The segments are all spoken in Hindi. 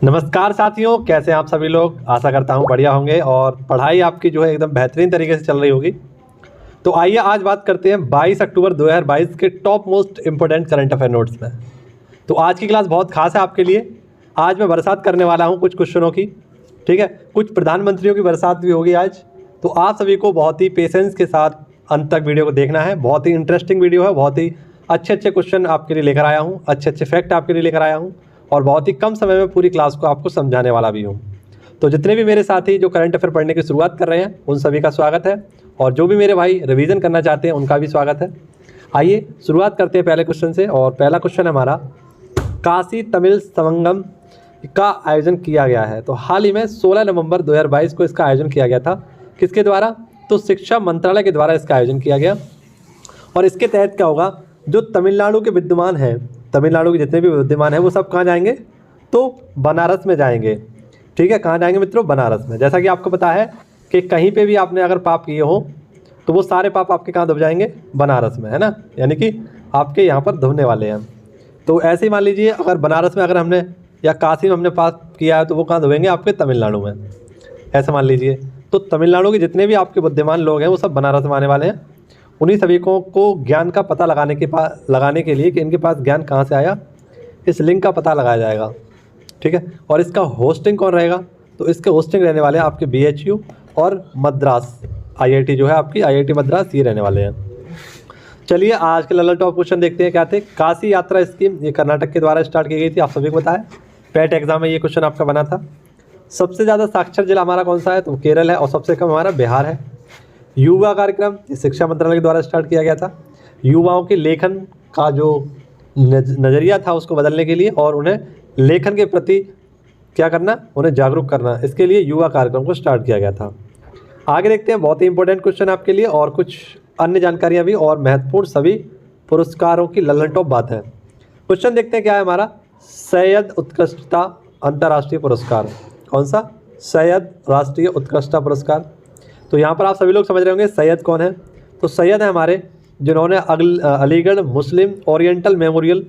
नमस्कार साथियों, कैसे हैं आप सभी लोग। आशा करता हूं बढ़िया होंगे और पढ़ाई आपकी जो है एकदम बेहतरीन तरीके से चल रही होगी। तो आइए आज बात करते हैं 22 अक्टूबर 2022 के top most important current affair notes में। तो आज की क्लास बहुत खास है आपके लिए। आज मैं बरसात करने वाला हूं कुछ क्वेश्चनों की, ठीक है। कुछ प्रधानमंत्रियों की बरसात भी होगी आज। तो आप सभी को बहुत ही पेशेंस के साथ अंत तक वीडियो को देखना है। बहुत ही इंटरेस्टिंग वीडियो है, बहुत ही अच्छे क्वेश्चन आपके लिए लेकर आया हूँ, अच्छे फैक्ट आपके लिए लेकर आया हूँ और बहुत ही कम समय में पूरी क्लास को आपको समझाने वाला भी हूँ। तो जितने भी मेरे साथी जो करंट अफेयर पढ़ने की शुरुआत कर रहे हैं उन सभी का स्वागत है, और जो भी मेरे भाई रिवीजन करना चाहते हैं उनका भी स्वागत है। आइए शुरुआत करते हैं पहले क्वेश्चन से। और पहला क्वेश्चन है हमारा, काशी तमिल संगम का आयोजन किया गया है। तो हाल ही में 16 नवंबर 2022 को इसका आयोजन किया गया था। किसके द्वारा? तो शिक्षा मंत्रालय के द्वारा इसका आयोजन किया गया। और इसके तहत क्या होगा, जो तमिलनाडु के विद्यमान हैं, तमिलनाडु के जितने भी विद्यमान हैं वो सब कहाँ जाएंगे? तो बनारस में जाएंगे, ठीक है। कहाँ जाएंगे मित्रों? बनारस में। जैसा कि आपको पता है कि कहीं पे भी आपने अगर पाप किए हो तो वो सारे पाप आपके कहाँ धुब जाएंगे? बनारस में, है ना। यानी कि आपके यहाँ पर धुबने वाले हैं। तो ऐसे ही मान लीजिए, अगर बनारस में अगर हमने या काशी में हमने पाप किया है तो वो कहाँ धोएंगे? आपके तमिलनाडु में, ऐसा मान लीजिए। तो तमिलनाडु के जितने भी आपके बुद्धिमान लोग हैं वो सब बनारस में आने वाले हैं। उन्हीं सभी को ज्ञान का पता लगाने के लिए कि इनके पास ज्ञान कहाँ से आया, इस लिंक का पता लगाया जाएगा, ठीक है। और इसका होस्टिंग कौन रहेगा? तो इसके होस्टिंग रहने वाले हैं आपके BHU और मद्रास IIT जो है आपकी IIT मद्रास, ये रहने वाले हैं। चलिए आज के लल्ला टॉप क्वेश्चन देखते हैं क्या थे। काशी यात्रा स्कीम ये कर्नाटक के द्वारा स्टार्ट की गई थी, आप सभी को पता है। पैट एग्जाम में ये क्वेश्चन आपका बना था। सबसे ज़्यादा साक्षर जिला हमारा कौन सा है? तो केरल है। और सबसे कम हमारा बिहार है। युवा कार्यक्रम शिक्षा मंत्रालय के द्वारा स्टार्ट किया गया था। युवाओं के लेखन का जो नज़रिया था उसको बदलने के लिए और उन्हें लेखन के प्रति क्या करना, उन्हें जागरूक करना, इसके लिए युवा कार्यक्रम को स्टार्ट किया गया था। आगे देखते हैं, बहुत ही इंपॉर्टेंट क्वेश्चन आपके लिए और कुछ अन्य जानकारियाँ भी और महत्वपूर्ण सभी पुरस्कारों की लल्लन टॉप बात है। क्वेश्चन देखते हैं क्या है हमारा। सैयद उत्कृष्टता अंतर्राष्ट्रीय पुरस्कार, कौन सा? सैयद राष्ट्रीय उत्कृष्टता पुरस्कार। तो यहाँ पर आप सभी लोग समझ रहे होंगे सैयद कौन है। तो सैयद है हमारे जिन्होंने अलीगढ़ मुस्लिम ओरिएंटल मेमोरियल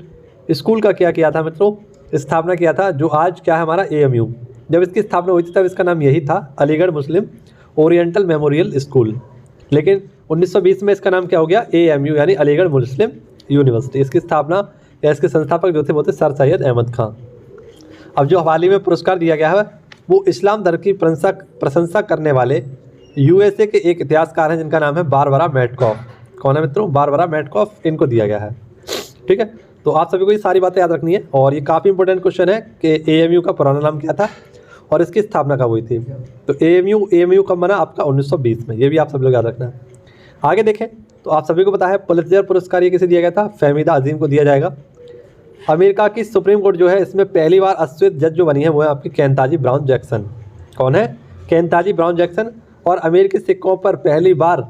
स्कूल का क्या किया था मित्रों? स्थापना किया था, जो आज क्या है हमारा AMU। जब इसकी स्थापना हुई थी तब इसका नाम यही था, अलीगढ़ मुस्लिम ओरिएंटल मेमोरियल स्कूल। लेकिन 1920 में इसका नाम क्या हो गया? AMU यानी अलीगढ़ मुस्लिम यूनिवर्सिटी। इसकी स्थापना या इसके संस्थापक जो थे वो थे सर सैयद अहमद खां। अब जो हाल ही में पुरस्कार दिया गया है वो इस्लाम धर्म की प्रशंसा करने वाले USA के एक इतिहासकार हैं जिनका नाम है बारबरा मैटकॉफ। कौन है मित्रों? बारबरा मैटकॉफ, इनको दिया गया है, ठीक है। तो आप सभी को ये सारी बातें याद रखनी है। और ये काफ़ी इंपॉर्टेंट क्वेश्चन है कि AMU का पुराना नाम क्या था और इसकी स्थापना कब हुई थी। तो AMU कब बना? आपका 1920 में। ये भी आप सब लोग याद रखना है। आगे देखें तो आप सभी को पता है पुलित्जर पुरस्कार ये किसे दिया गया था? फहमीदा अजीम को दिया जाएगा। अमेरिका की सुप्रीम कोर्ट जो है इसमें पहली बार अश्वेत जज जो बनी है वो है आपकी केंताजी ब्राउन जैक्सन। कौन है? केंताजी ब्राउन जैक्सन। और अमेरिकी सिक्कों पर पहली बार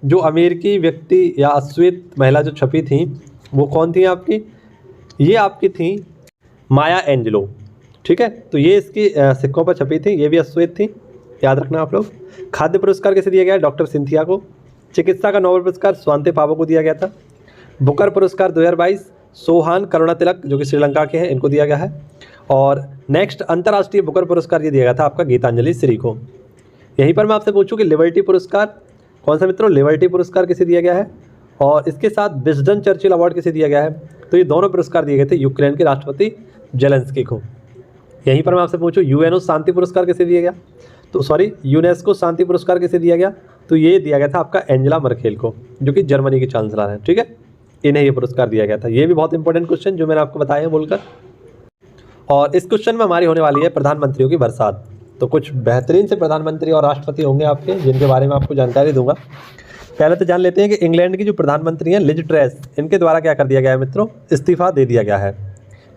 जो अमेरिकी व्यक्ति या अश्वेत महिला जो छपी थी वो कौन थी आपकी? ये आपकी थी माया एंजेलो, ठीक है। तो ये इसकी सिक्कों पर छपी थी, ये भी अश्वेत थी, याद रखना आप लोग। खाद्य पुरस्कार किसे दिया गया है? डॉक्टर सिंथिया को। चिकित्सा का नोबेल पुरस्कार स्वांते पावो को दिया गया था। बुकर पुरस्कार 2022 सोहान करुणातिलक जो कि श्रीलंका के हैं, इनको दिया गया है। और नेक्स्ट अंतर्राष्ट्रीय बुकर पुरस्कार ये दिया गया था आपका गीतांजलि श्री को। यहीं पर मैं आपसे पूछूं कि लिबर्टी पुरस्कार कौन सा मित्रों? लिबर्टी पुरस्कार किसे दिया गया है? और इसके साथ विजडन चर्चिल अवार्ड किसे दिया गया है? तो ये दोनों पुरस्कार दिए गए थे यूक्रेन के राष्ट्रपति जेलेंस्की को। यहीं पर मैं आपसे पूछूं यूएनओ शांति पुरस्कार किसे दिया गया? तो सॉरी, यूनेस्को शांति पुरस्कार किसे दिया गया? तो ये दिया गया था आपका एंजेला मर्केल को, जो कि जर्मनी की चांसलर हैं, ठीक है। इन्हें ये पुरस्कार दिया गया था। ये भी बहुत इंपॉर्टेंट क्वेश्चन जो मैंने आपको बताया है बोलकर। और इस क्वेश्चन में हमारी होने वाली है प्रधानमंत्रियों की बरसात। तो कुछ बेहतरीन से प्रधानमंत्री और राष्ट्रपति होंगे आपके, जिनके बारे में आपको जानकारी दूंगा। पहले तो जान लेते हैं कि इंग्लैंड की जो प्रधानमंत्री हैं लिज ट्रेस, इनके द्वारा क्या कर दिया गया है मित्रों? इस्तीफा दे दिया गया है,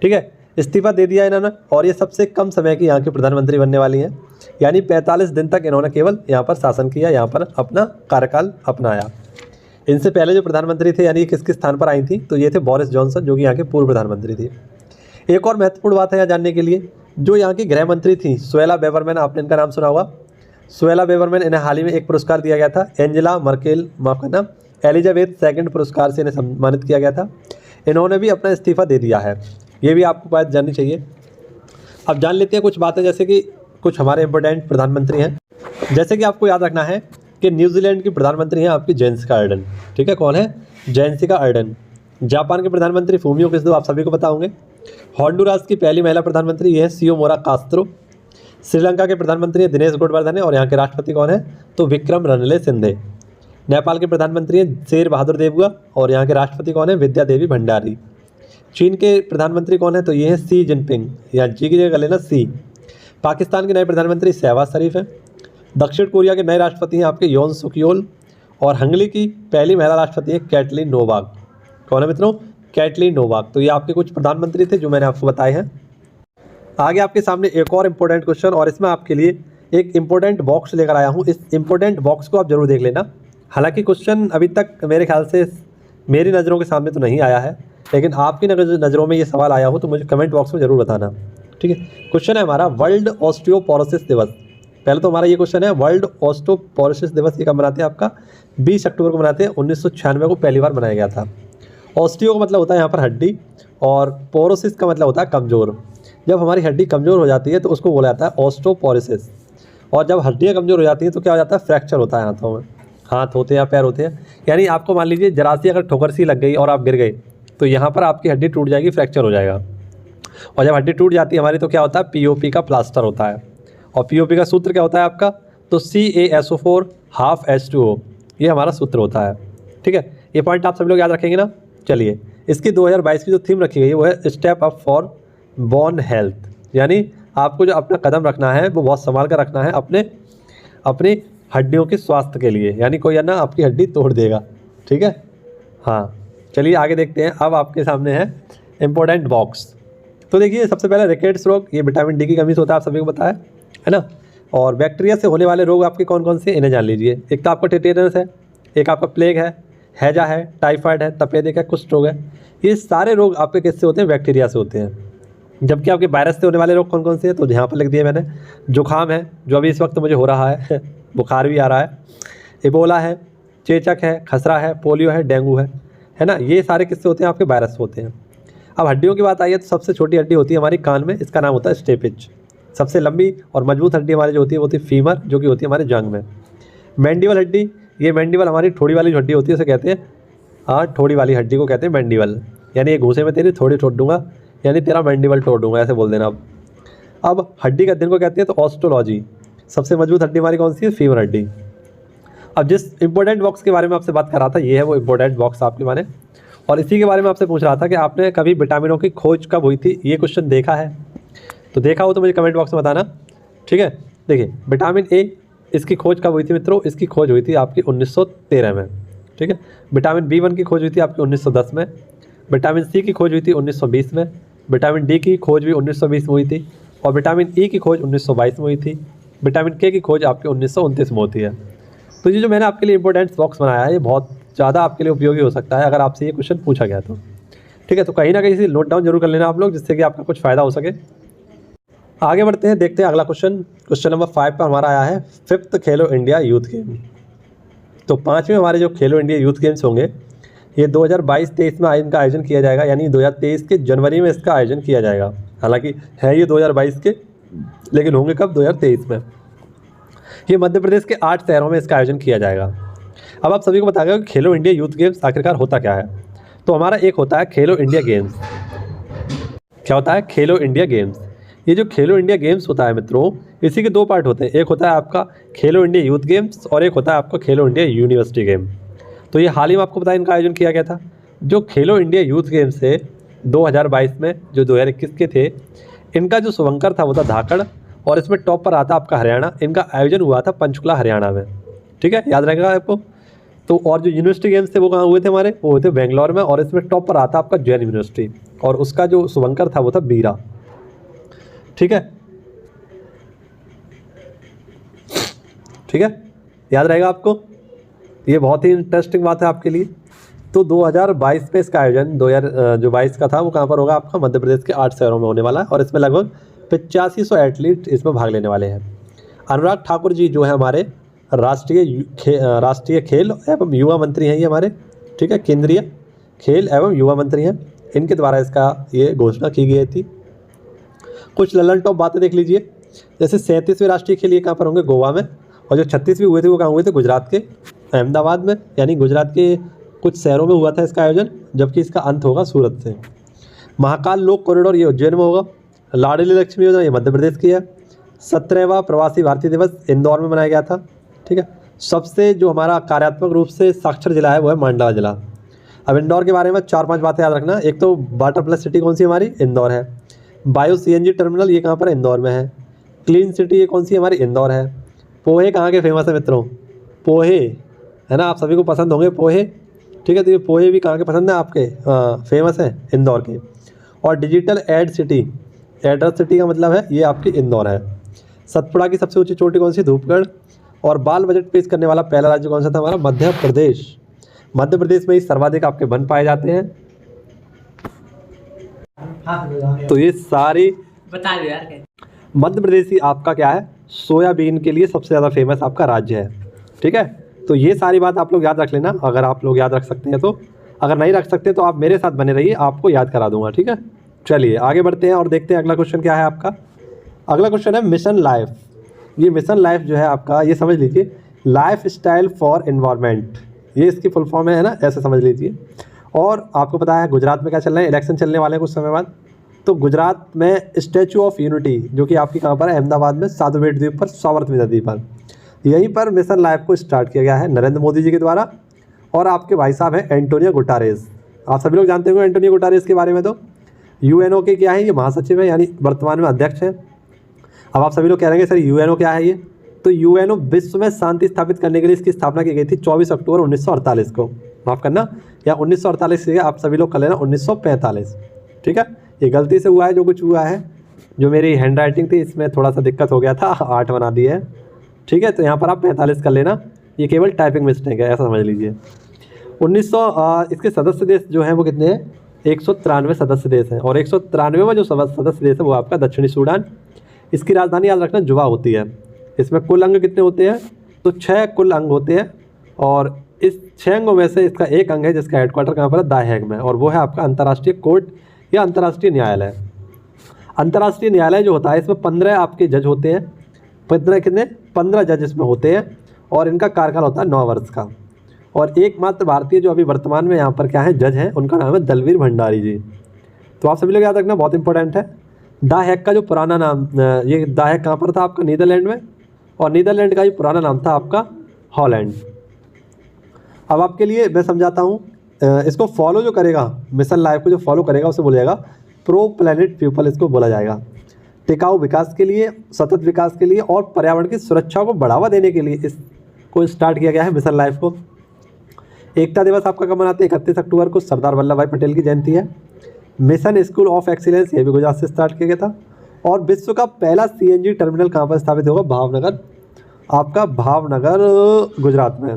ठीक है। इस्तीफा दे दिया इन्होंने और ये सबसे कम समय की यहाँ की प्रधानमंत्री बनने वाली हैं। यानी 45 दिन तक इन्होंने केवल यहाँ पर शासन किया, यहाँ पर अपना कार्यकाल अपनाया। इनसे पहले जो प्रधानमंत्री थे यानी किसके स्थान पर आई थी? तो ये थे बोरिस जॉनसन, जो कि यहाँ के पूर्व प्रधानमंत्री थी। एक और महत्वपूर्ण बात है यहाँ जानने के लिए, जो यहाँ की गृह मंत्री थी सुएला बेवरमैन, आपने इनका नाम सुना होगा। सुएला बेवरमैन, इन्हें हाल ही में एक पुरस्कार दिया गया था एंजेला मर्केल, माफ करना, एलिजाबेथ सेकंड पुरस्कार से इन्हें सम्मानित किया गया था। इन्होंने भी अपना इस्तीफा दे दिया है, ये भी आपको बात जाननी चाहिए। अब जान लेते हैं कुछ बातें, जैसे कि कुछ हमारे इम्पोर्टेंट प्रधानमंत्री हैं। जैसे कि आपको याद रखना है कि न्यूजीलैंड की प्रधानमंत्री हैं आपकी जेसिका अर्डन, ठीक है, कौन है? Jessica Ardern. जापान के प्रधानमंत्री फूमियो किसिडो, आप सभी को पता होंगे। होंडुरास की पहली महिला प्रधानमंत्री ये है सियोमोरा कास्त्रो। श्रीलंका के प्रधानमंत्री हैं दिनेश गुणवर्धन और यहाँ के राष्ट्रपति कौन है? तो विक्रम रणले-सिंधे। नेपाल के प्रधानमंत्री हैं शेर बहादुर देवुआ और यहाँ के राष्ट्रपति कौन है? विद्या देवी भंडारी। चीन के प्रधानमंत्री कौन है? तो ये है शी जिनपिंग, यहाँ जी की जगह लेना सी। पाकिस्तान के नए प्रधानमंत्री शहबाज शरीफ हैं। दक्षिण कोरिया के नए राष्ट्रपति हैं आपके योन सुक योल। और हंगरी की पहली महिला राष्ट्रपति है कैटलिन नोवाक। कौन है मित्रों? Katalin Novak. तो ये आपके कुछ प्रधानमंत्री थे जो मैंने आपको बताए हैं। आगे आपके सामने एक और इम्पोर्टेंट क्वेश्चन, और इसमें आपके लिए एक इम्पोर्टेंट बॉक्स लेकर आया हूँ। इस इम्पोर्टेंट बॉक्स को आप जरूर देख लेना। हालांकि क्वेश्चन अभी तक मेरे ख्याल से मेरी नज़रों के सामने तो नहीं आया है, लेकिन आपकी नज़रों में ये सवाल आया हो तो मुझे कमेंट बॉक्स में ज़रूर बताना, ठीक है। क्वेश्चन है हमारा वर्ल्ड ऑस्टियोपोरोसिस दिवस। पहले तो हमारा ये क्वेश्चन है वर्ल्ड ऑस्टियोपोरोसिस दिवस ये कब मनाते हैं? आपका 20 अक्टूबर को मनाते हैं। 1996 को पहली बार मनाया गया था। ऑस्टियो का मतलब होता है यहाँ पर हड्डी, और पोरोसिस का मतलब होता है कमज़ोर। जब हमारी हड्डी कमज़ोर हो जाती है तो उसको बोला जाता है ऑस्टियोपोरोसिस। और जब हड्डियाँ कमज़ोर हो जाती हैं तो क्या हो जाता है? फ्रैक्चर होता है हाथों में, हाथ होते हैं या पैर होते हैं। यानी आपको मान लीजिए जरा सी अगर ठोकर सी लग गई और आप गिर गए तो यहाँ पर आपकी हड्डी टूट जाएगी, फ्रैक्चर हो जाएगा। और जब हड्डी टूट जाती है हमारी तो क्या होता है? पीओपी का प्लास्टर होता है। और पीओपी का सूत्र क्या होता है आपका? तो CaSO4 ½ H2O, ये हमारा सूत्र होता है, ठीक है। ये पॉइंट आप सभी लोग याद रखेंगे ना। चलिए, इसकी 2022 की जो थीम रखी गई है वो है step up for bone health, यानी आपको जो अपना कदम रखना है वो बहुत संभाल कर रखना है अपनी हड्डियों के स्वास्थ्य के लिए, यानी कोई है ना आपकी हड्डी तोड़ देगा, ठीक है। हाँ, चलिए आगे देखते हैं। अब आपके सामने है इम्पोर्टेंट बॉक्स। तो देखिए, सबसे पहले रिकेट्स रोग, ये विटामिन डी की कमी से होता है, आप सभी को पता है ना। और बैक्टीरिया से होने वाले रोग आपके कौन कौन से, इन्हें जान लीजिए। एक तो आपका टेटेनस है, एक आपका प्लेग है, हैजा है, टाइफाइड है, तपेदिक है, कुष्ठ रोग है। ये सारे रोग आपके किससे होते हैं? बैक्टीरिया से होते हैं। जबकि आपके वायरस से होने वाले रोग कौन कौन से हैं? तो यहाँ पर लिख दिए मैंने। जुकाम है, जो अभी इस वक्त मुझे हो रहा है बुखार भी आ रहा है। इबोला है, चेचक है, खसरा है, पोलियो है, डेंगू है ना। ये सारे किससे होते हैं? आपके वायरस से होते हैं। अब हड्डियों की बात आई है तो सबसे छोटी हड्डी होती है हमारी कान में, इसका नाम होता है स्टेपिज। सबसे लंबी और मजबूत हड्डी हमारी जो होती है वो होती है फीमर, जो कि होती है हमारे जंग में। मैंडिबल हड्डी, ये मैंडिबल हमारी ठोड़ी वाली जो हड्डी होती है उसे कहते हैं, हाँ, ठोड़ी वाली हड्डी को कहते हैं मैंडिबल। यानी ये घूसे में तेरी थोड़ी तोड़ दूंगा, यानी तेरा मैंडिबल तोड़ दूंगा, ऐसे बोल देना। अब हड्डी का अध्ययन को कहते हैं तो ऑस्टोलॉजी। सबसे मजबूत हड्डी हमारी कौन सी है? फीमर हड्डी। अब जिस इंपॉर्टेंट बॉक्स के बारे में आपसे बात कर रहा था, ये है वो इंपॉर्टेंट बॉक्स आपके माने। और इसी के बारे में आपसे पूछ रहा था कि आपने कभी विटामिनों की खोज कब हुई थी? ये क्वेश्चन देखा है? तो देखा हो तो मुझे कमेंट बॉक्स में बताना, ठीक है। देखिए, विटामिन ए, इसकी खोज कब हुई थी मित्रों? इसकी खोज हुई थी आपकी 1913 में, ठीक है। विटामिन B1 की खोज हुई थी आपकी 1910 में। विटामिन सी की खोज हुई थी 1920 में। विटामिन डी की खोज भी 1920 में हुई थी। और विटामिन ई की खोज 1922 में हुई थी। विटामिन के की खोज आपकी 1929 में होती है। तो ये जो मैंने आपके लिए इंपॉर्टेंट बॉक्स बनाया है, ये बहुत ज़्यादा आपके लिए उपयोगी हो सकता है अगर आपसे ये क्वेश्चन पूछा गया तो, ठीक है। तो कहीं ना कहीं से नोट डाउन जरूर कर लेना आप लोग, जिससे कि आपका कुछ फ़ायदा हो सके। आगे बढ़ते हैं, देखते हैं अगला क्वेश्चन। क्वेश्चन नंबर 5 पर हमारा आया है 5th खेलो इंडिया यूथ गेम। तो 5वें हमारे जो खेलो इंडिया यूथ गेम्स होंगे, ये 2022-23 में इनका आयोजन किया जाएगा, यानी 2023 के जनवरी में इसका आयोजन किया जाएगा। हालांकि है ये 2022 के, लेकिन होंगे कब? 2023 में। ये मध्य प्रदेश के 8 शहरों में इसका आयोजन किया जाएगा। अब आप सभी को बताएगा कि खेलो इंडिया यूथ गेम्स आखिरकार होता क्या है। तो हमारा एक होता है खेलो इंडिया गेम्स। क्या होता है? खेलो इंडिया गेम्स। ये जो खेलो इंडिया गेम्स होता है मित्रों, इसी के 2 पार्ट होते हैं। एक होता है आपका खेलो इंडिया यूथ गेम्स और एक होता है आपका खेलो इंडिया यूनिवर्सिटी गेम। तो ये हाल ही में आपको पता है इनका आयोजन किया गया था। जो खेलो इंडिया यूथ गेम्स है 2022 में, जो 2021 के थे, इनका जो शुभंकर था वो था धाकड़, और इसमें टॉप पर आता आपका हरियाणा। इनका आयोजन हुआ था पंचकुला हरियाणा में, ठीक है, याद रहेगा आपको। तो और जो यूनिवर्सिटी गेम्स थे वो कहाँ हुए थे हमारे? वो हुए थे बेंगलोर में, और इसमें टॉप पर आता आपका जैन यूनिवर्सिटी, और उसका जो शुभंकर था वो था बीरा, ठीक है, ठीक है, याद रहेगा आपको। ये बहुत ही इंटरेस्टिंग बात है आपके लिए। तो 2022 में इसका आयोजन 2022 का था वो कहाँ पर होगा? आपका मध्य प्रदेश के 8 शहरों में होने वाला है, और इसमें लगभग 8500 एथलीट इसमें भाग लेने वाले हैं। अनुराग ठाकुर जी जो है हमारे, राष्ट्रीय खेल एवं युवा मंत्री हैं ये हमारे, ठीक है, केंद्रीय खेल एवं युवा मंत्री हैं, इनके द्वारा इसका ये घोषणा की गई थी। कुछ ललन टॉप बातें देख लीजिए, जैसे 37वें राष्ट्रीय खेल ये कहाँ पर होंगे, गोवा में, और जो 36वें हुए थे वो कहाँ हुए थे, गुजरात के अहमदाबाद में, यानी गुजरात के कुछ शहरों में हुआ था इसका आयोजन, जबकि इसका अंत होगा सूरत से। महाकाल लोक कॉरिडोर ये उज्जैन में होगा। लाडली लक्ष्मी योजना ये मध्य प्रदेश की है। 17वां प्रवासी भारतीय दिवस इंदौर में मनाया गया था, ठीक है। सबसे जो हमारा कार्यात्मक रूप से साक्षर जिला है वो है मांडला जिला। अब इंदौर के बारे में 4-5 बातें याद रखना। एक तो वाटर प्लस सिटी कौन सी हमारी, इंदौर है। बायो CNG टर्मिनल ये कहाँ पर है, इंदौर में है। क्लीन सिटी ये कौन सी हमारी, इंदौर है। पोहे कहाँ के फेमस है मित्रों, पोहे है ना, आप सभी को पसंद होंगे पोहे, ठीक है। तो ये पोहे भी कहाँ के पसंद है आपके, फेमस है इंदौर के। और डिजिटल एड सिटी, एड्रेस सिटी का मतलब है ये आपकी इंदौर है। सतपुड़ा की सबसे ऊंची चोटी कौन सी, धूपगढ़। और बाल बजट पेश करने वाला पहला राज्य कौन सा था हमारा, मध्य प्रदेश। मध्य प्रदेश में ही सर्वाधिक आपके वन पाए जाते हैं। तो ये सारी बता दो यार। मध्य प्रदेश ही आपका क्या है, सोयाबीन के लिए सबसे ज़्यादा फेमस आपका राज्य है, ठीक है। तो ये सारी बात आप लोग याद रख लेना, अगर आप लोग याद रख सकते हैं तो। अगर नहीं रख सकते तो आप मेरे साथ बने रहिए, आपको याद करा दूंगा, ठीक है। चलिए आगे बढ़ते हैं और देखते हैं अगला क्वेश्चन क्या है आपका। अगला क्वेश्चन है मिशन लाइफ। ये मिशन लाइफ जो है आपका, ये समझ लीजिए लाइफ स्टाइल फॉर एनवायरनमेंट, ये इसकी फुल फॉर्म है ना, ऐसे समझ लीजिए। और आपको पता है गुजरात में क्या चल रहा है, इलेक्शन चलने वाले हैं कुछ समय बाद। तो गुजरात में स्टैचू ऑफ यूनिटी जो कि आपकी कहाँ पर है, अहमदाबाद में साधु बेट द्वीप पर, साबरमती नदी पर, यहीं पर मिशन लाइफ को स्टार्ट किया गया है नरेंद्र मोदी जी के द्वारा। और आपके भाई साहब हैं एंटोनियो गुटारेस। आप सभी लोग जानते होंगे एंटोनियो गुटारेस के बारे में। तो UNO के क्या है, ये महासचिव है, यानी वर्तमान में अध्यक्ष हैं। अब आप सभी लोग कह रहे हैं सर UNO क्या है ये, तो UNO विश्व में शांति स्थापित करने के लिए इसकी स्थापना की गई थी 24 अक्टूबर 1948 को, माफ़ करना, या 1948 से आप सभी लोग कर लेना 1945, ठीक है। ये गलती से हुआ है जो कुछ हुआ है, जो मेरी हैंड राइटिंग थी इसमें थोड़ा सा दिक्कत हो गया था, 8 बना दिए है, ठीक है। तो यहाँ पर आप 45 कर लेना, ये केवल टाइपिंग मिस्टेक है, ऐसा समझ लीजिए। 1900 इसके सदस्य देश जो हैं वो कितने हैं, 193 सदस्य देश हैं। और 193 में जो सदस्य देश है वो आपका दक्षिणी सूडान। इसकी राजधानी याद रखना जुबा होती है। इसमें कुल अंग कितने होते हैं, तो 6 कुल अंग होते हैं। और इस 6 अंगों में से इसका एक अंग है जिसका हेडक्वार्टर कहाँ पर है, द हेग में, और वो है आपका अंतर्राष्ट्रीय कोर्ट या अंतर्राष्ट्रीय न्यायालय। अंतर्राष्ट्रीय न्यायालय जो होता है इसमें 15 आपके जज होते हैं। 15 जज इसमें होते हैं और इनका कार्यकाल होता है 9 वर्ष का। और एकमात्र भारतीय जो अभी वर्तमान में यहाँ पर क्या है जज हैं, उनका नाम है दलवीर भंडारी जी। तो आप सभी लोग याद रखना, बहुत इंपॉर्टेंट है। द हेग का जो पुराना नाम, ये द हेग कहाँ पर था आपका, नीदरलैंड में, और नीदरलैंड का जो पुराना नाम था आपका हॉलैंड। अब आपके लिए मैं समझाता हूँ, इसको फॉलो जो करेगा, मिशन लाइफ को जो फॉलो करेगा उसे बोला जाएगा प्रो प्लैनेट पीपल, इसको बोला जाएगा। टिकाऊ विकास के लिए, सतत विकास के लिए और पर्यावरण की सुरक्षा को बढ़ावा देने के लिए इसको स्टार्ट किया गया है मिशन लाइफ को। एकता दिवस आपका कब मनाते हैं, 31 अक्टूबर को सरदार वल्लभ भाई पटेल की जयंती है। मिशन स्कूल ऑफ एक्सीलेंस ये भी गुजरात से स्टार्ट किया गया था। और विश्व का पहला CNG टर्मिनल कहाँ पर स्थापित होगा, भावनगर, आपका भावनगर गुजरात में।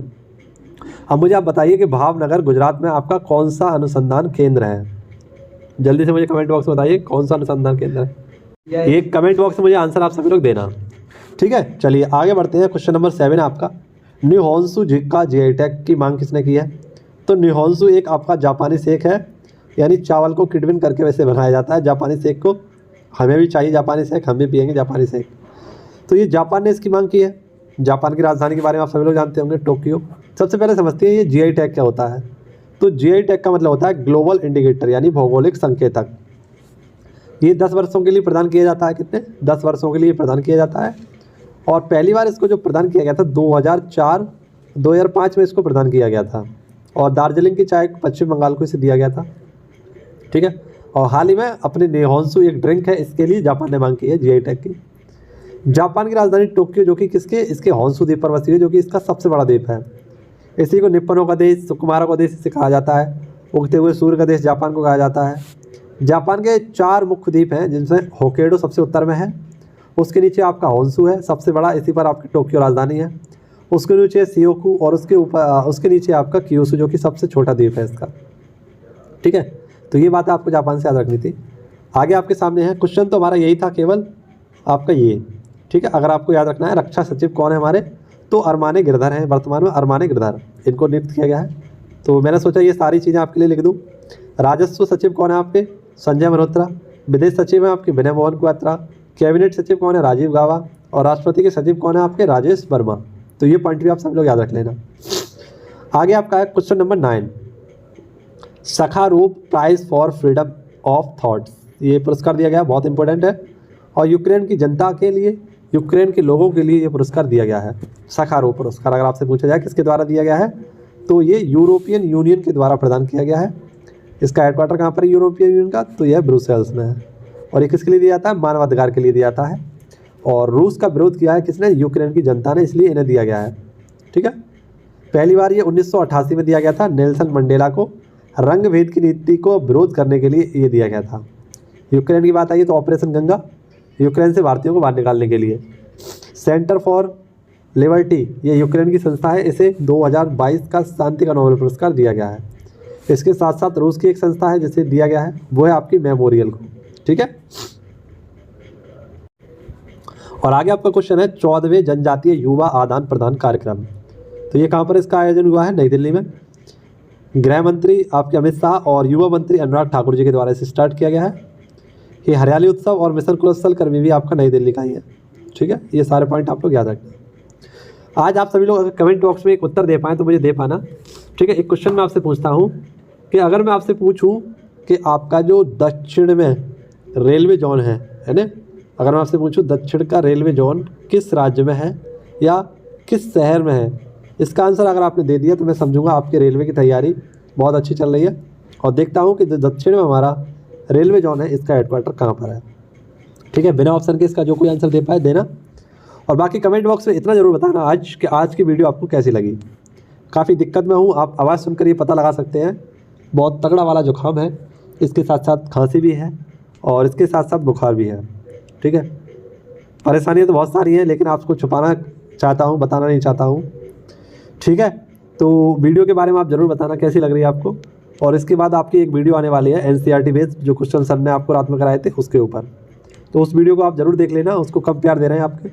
अब मुझे आप बताइए कि भावनगर गुजरात में आपका कौन सा अनुसंधान केंद्र है, जल्दी से मुझे कमेंट बॉक्स में बताइए कौन सा अनुसंधान केंद्र है। ये कमेंट बॉक्स में मुझे आंसर आप सभी लोग देना, ठीक है। चलिए आगे बढ़ते हैं। क्वेश्चन नंबर 7 आपका, निहोन्सु का GI टैग की मांग किसने की है। तो निहोन्सु एक आपका जापानी शेक है, यानी चावल को किडविन करके वैसे बनाया जाता है जापानी शेक को। हमें भी चाहिए जापानी शेक, हम भी पियेंगे जापानी शेक। तो ये जापान ने इसकी मांग की है। जापान की राजधानी के बारे में आप सभी लोग जानते होंगे, टोक्यो। सबसे पहले समझते हैं ये GI टैग क्या होता है। तो GI टैग का मतलब होता है ग्लोबल इंडिकेटर, यानी भौगोलिक संकेतक। ये 10 वर्षों के लिए प्रदान किया जाता है, कितने, 10 वर्षों के लिए प्रदान किया जाता है। और पहली बार इसको जो प्रदान किया गया था 2005 में इसको प्रदान किया गया था। और दार्जिलिंग की चाय पश्चिम बंगाल को इसे दिया गया था, ठीक है। और हाल ही में अपने निहोन्सु एक ड्रिंक है, इसके लिए जापान ने मांग की है GI टैग की। जापान की राजधानी टोक्यो जो कि किसके, इसके होन्सु द्वीप पर बसी है, जो कि इसका सबसे बड़ा द्वीप है। इसी को निप्पनों का देश, सुकुमारों का देश इसे कहा जाता है। उगते हुए सूर्य का देश जापान को कहा जाता है। जापान के 4 मुख्य द्वीप हैं, जिनमें होक्काइडो सबसे उत्तर में है, उसके नीचे आपका होन्सु है सबसे बड़ा, इसी पर आपकी टोक्यो राजधानी है। उसके नीचे शियोकू और उसके नीचे आपका क्यूशू जो कि सबसे छोटा द्वीप है इसका, ठीक है। तो ये बात आपको जापान से याद रखनी थी। आगे आपके सामने है क्वेश्चन, तो हमारा यही था केवल आपका ये, ठीक है। अगर आपको याद रखना है रक्षा सचिव कौन है हमारे, तो अरमाने गिरधर हैं, वर्तमान में अरमाने गिरधर, इनको नियुक्त किया गया है। तो मैंने सोचा ये सारी चीज़ें आपके लिए लिख दूँ। राजस्व सचिव कौन है आपके? संजय मल्होत्रा। विदेश सचिव है आपके विनय मोहन क्वात्रा। कैबिनेट सचिव कौन है? राजीव गाबा। और राष्ट्रपति के सचिव कौन है आपके? राजेश वर्मा। तो ये पॉइंट भी आप सब लोग याद रख लेना। आगे आपका है question number 9, Sakharov prize for freedom of thoughts. ये पुरस्कार दिया गया, बहुत इंपॉर्टेंट है, और यूक्रेन की जनता के लिए, यूक्रेन के लोगों के लिए ये पुरस्कार दिया गया है। सखारोव पुरस्कार अगर आपसे पूछा जाए किसके द्वारा दिया गया है, तो ये यूरोपियन यूनियन के द्वारा प्रदान किया गया है। इसका हेडक्वार्टर कहाँ पर है यूरोपियन यूनियन का? तो यह ब्रुसेल्स में है। और ये किसके लिए दिया जाता है? मानवाधिकार के लिए दिया जाता है। और रूस का विरोध किया है किसने? यूक्रेन की जनता ने, इसलिए इन्हें दिया गया है। ठीक है, पहली बार ये 1988 में दिया गया था नेल्सन मंडेला को। रंग भेद की नीति को विरोध करने के लिए ये दिया गया था। यूक्रेन की बात आई तो ऑपरेशन गंगा, यूक्रेन से भारतीयों को बाहर निकालने के लिए। सेंटर फॉर लिबर्टी, ये यूक्रेन की संस्था है, इसे 2022 का शांति का नोबेल पुरस्कार दिया गया है। इसके साथ साथ रूस की एक संस्था है जिसे दिया गया है, वो है आपकी मेमोरियल को। ठीक है, और आगे आपका क्वेश्चन है 14वें जनजातीय युवा आदान प्रदान कार्यक्रम। तो ये कहाँ पर इसका आयोजन हुआ है? नई दिल्ली में। गृह मंत्री आपके अमित शाह और युवा मंत्री अनुराग ठाकुर जी के द्वारा इसे स्टार्ट किया गया है। ये हरियाली उत्सव और मिशन कुशल कर्मी भी आपका नई दिल्ली का ही है। ठीक है, ये सारे पॉइंट आप लोग याद रखना। आज आप सभी लोग अगर कमेंट बॉक्स में एक उत्तर दे पाएँ तो मुझे दे पाना। ठीक है, एक क्वेश्चन मैं आपसे पूछता हूँ कि अगर मैं आपसे पूछूँ कि आपका जो दक्षिण में रेलवे जोन है ना, अगर मैं आपसे पूछूँ दक्षिण का रेलवे जोन किस राज्य में है या किस शहर में है, इसका आंसर अगर आपने दे दिया तो मैं समझूंगा आपके रेलवे की तैयारी बहुत अच्छी चल रही है। और देखता हूँ कि जो दक्षिण में हमारा रेलवे जोन है इसका हेडक्वार्टर कहाँ पर है। ठीक है, बिना ऑप्शन के इसका जो कोई आंसर दे पाए देना। और बाकी कमेंट बॉक्स में इतना ज़रूर बताना आज की वीडियो आपको कैसी लगी। काफ़ी दिक्कत में हूँ, आप आवाज़ सुनकर ये पता लगा सकते हैं बहुत तगड़ा वाला जुकाम है, इसके साथ साथ खांसी भी है और इसके साथ साथ बुखार भी है। ठीक है, परेशानियाँ तो बहुत सारी हैं लेकिन आपको छुपाना चाहता हूँ, बताना नहीं चाहता हूँ। ठीक है, तो वीडियो के बारे में आप ज़रूर बताना कैसी लग रही है आपको। और इसके बाद आपकी एक वीडियो आने वाली है NCERT बेस्ड, जो क्वेश्चन सर ने आपको रात में कराए थे उसके ऊपर, तो उस वीडियो को आप ज़रूर देख लेना। उसको कम प्यार दे रहे हैं आपके,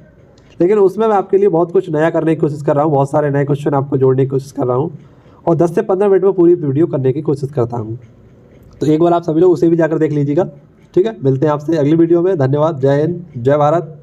लेकिन उसमें मैं आपके लिए बहुत कुछ नया करने की कोशिश कर रहा हूँ, बहुत सारे नए क्वेश्चन आपको जोड़ने की कोशिश कर रहा हूँ और 10 से 15 मिनट में पूरी वीडियो करने की कोशिश करता हूँ। तो एक बार आप सभी लोग उसे भी जाकर देख लीजिएगा। ठीक है, मिलते हैं आपसे अगली वीडियो में। धन्यवाद, जय हिंद, जय भारत।